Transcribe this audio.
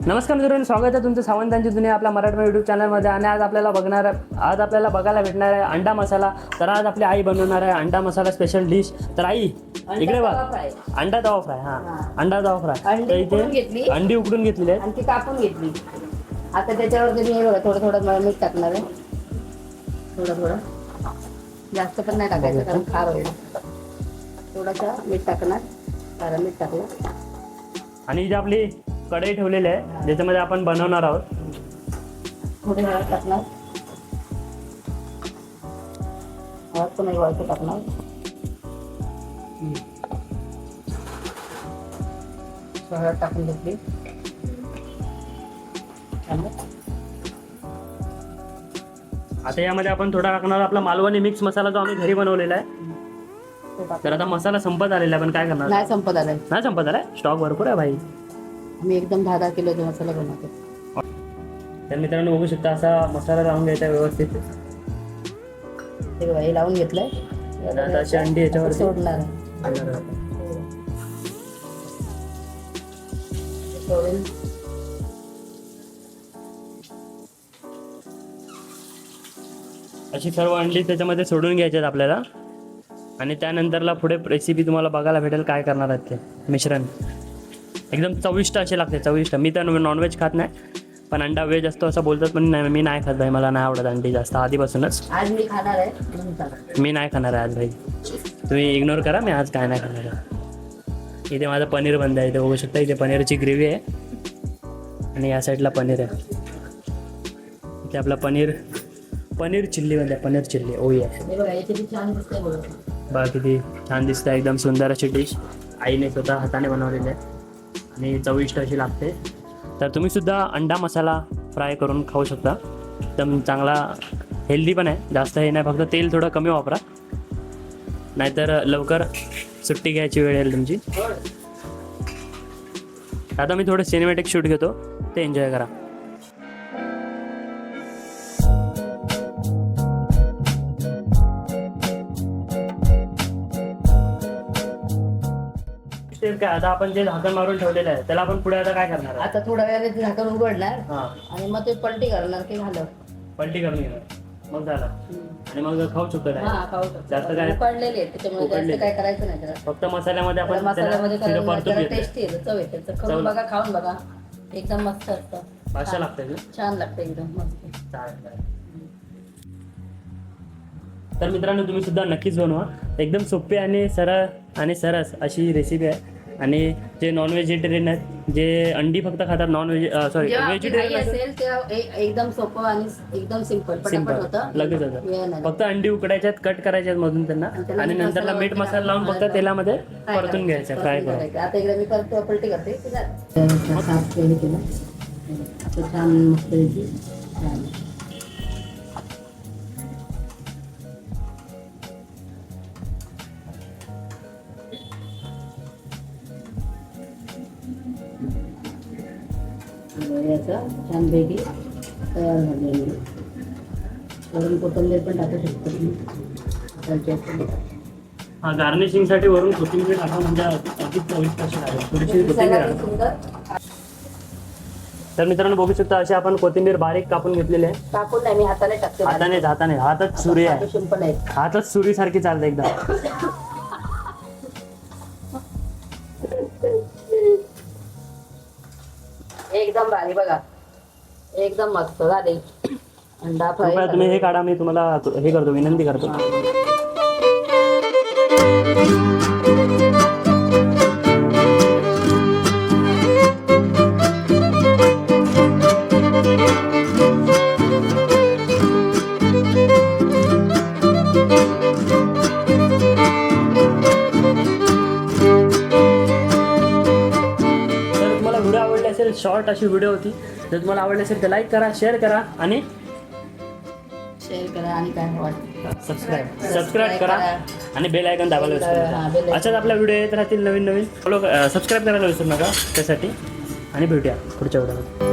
नमस्कार मित्रांनो, स्वागत आहे तुमचं सावंतांची दुनिया आपल्या मराठी यूट्यूब चॅनलमध्ये. आणि आज आपल्याला बघायला भेटणार आहे अंडा मसाला. तर आज आपली आई बनवणार आहे अंडा मसाला स्पेशल डिश. तर आई इकडे बघ, अंडा तवा फ्राय. अंडा तवा फ्राय. तर इथे अंडी उकडून घेतलेली आहे आणि ती कापून घेतली. आता त्याच्यावरती मी थोडं थोडं मीठ टाकणार आहे. थोडं जास्त पण नाही टाकायचं कारण खार होईल. थोडंसं मीठ टाकणार, कारण मीठ टाकलं. आणि इथे आपली कढई ठेवलेली आहे ज्याच्यामध्ये आपण बनवणार आहोत. थोडी हळद टाकणार, हळद पण एक वाळतो टाकणार. हळद टाकून घेतली. आता यामध्ये आपण थोडा टाकणार आपला मालवणी मिक्स मसाला जो आम्ही घरी बनवलेला आहे. तर आता मसाला संपत आलेला आहे, पण काय करणार? नाही संपत आलाय. नाही संपत आलाय, स्टॉक भरपूर आहे भाई. आम्ही एकदम 10 किलोचा मसाला बनवतो. तर मित्रांनो बघू शकता, असा मसाला लावून घ्यायचा व्यवस्थित. ते हे लावून घेतलंय. आता अशी अंडी याच्यावर सोडणार सोडून अशी सर्व अंडी त्याच्यामध्ये सोडून घ्यायची आहेत आपल्याला. आणि त्यानंतरला पुढे रेसिपी तुम्हाला बघायला भेटेल काय करणार आहेत ते मिश्रण. एकदम चविष्ट असे लागते, चविष्ट. मी तर नॉनव्हेज खात नाही, पण अंडा व्हेज असतो असं बोलतात, पण नाही, मी नाही खात भाई. मला नाही आवडत अंडी जास्त आधीपासूनच. आज मी खाणार आहे. मी नाही खाणार आहे आज भाई, तुम्ही इग्नोर करा. मी आज काय नाही खाणार आहे. इथे माझं पनीर बंद आहे, इथे बघू शकता. इथे पनीरची ग्रेव्ही आहे आणि या साईडला पनीर आहे. इथे आपला पनीर चिल्ली बनते, पनीर चिल्ली. ओ ये बघा किती छान दिसतं, एकदम सुंदर अशी डिश आईने स्वतः हाताने बनवलेली आहे आणि चविष्ट अशी लागते. तर तुम्ही सुद्धा अंडा मसाला फ्राय करून खाऊ शकता. एकदम चांगला हेल्दी पण आहे, जास्त हे नाही, फक्त तेल थोडं कमी वापरा, नाहीतर लवकर सुट्टी घ्यायची वेळ येईल तुमची. आता मी थोडं सिनेमॅटिक शूट घेतो, ते एन्जॉय करा. काय आता आपण जे झाकण मारून ठेवलेलं आहे त्याला आपण पुढे आता काय करणार? आता थोड्या वेळाने ते झाकण उघडणार हां, आणि मग ते पलटी करणार की झालं. पलटी करून घेणार, मग झालं. आणि मग खाऊ शकतो काय? हा खाऊ शकतो. जास्त काय उकडलेले आहेत त्याच्यामुळे जास्त काय करायचं नाही त्याला. फक्त मसाल्यामध्ये आपण मसाल्यामध्ये त्याला परतून जरा घेतो. टेस्टी आहे, चव येते. तर खाऊन बघा, खाऊन बघा, एकदम मस्त असतं. भाषा लागते ना, छान लागतं एकदम मस्त. चालेल. तर मित्रांनो तुम्ही सुद्धा नक्कीच बनवा. एकदम सोपी आणि सरळ आणि सरस अशी रेसिपी आहे. आणि जे नॉन व्हेजिटेरियन आहेत, जे अंडी फक्त खातात, व्हेजिटेरियन असेल तेव्हा एकदम सोपं आणि एकदम सिंपल होतं, लगेच होतं. फक्त अंडी उकडायच्यात, कट करायच्यात मधून त्यांना, आणि नंतरला मीठ मसाला लावून फक्त तेलामध्ये परतून घ्यायचं, फ्राय करून. आता एकदा मी परत पलटी करते. छान मस्त छान पैकी तयार झालेली. वरून कोथिंबीर पण टाकू शकतो. हा, गार्निशिंगसाठी वरून कोथिंबीर टाका, म्हणजे अगदी चविष्ट अशी लागेल. थोडीशी कोथिंबीर. तर मित्रांनो बघू शकता, अशी आपण कोथिंबीर बारीक कापून घेतलेली आहे. कापून नाही, मी हाताने टाकते. हातच सुरी आहे, सिंपल आहे. हातच सुरी सारखी चालते एकदम. एकदम भारी बघा, एकदम मस्त झाले अंडा फ्राय. तुम्ही हे काढा, मी तुम्हाला हे करतो, विनंती करतो. शॉर्ट अशी व्हिडिओ होती. जर तुम्हाला आवडली असेल तर लाईक करा, शेअर करा आणि काय वाटतं सबस्क्राईब करा आणि बेल आयकॉन दाबायला विसरू नका. अशाच आपल्या व्हिडिओ येत राहतील नवीन. सबस्क्राईब करायला विसरू नका त्यासाठी. आणि भेटूया पुढच्या व्हिडिओमध्ये.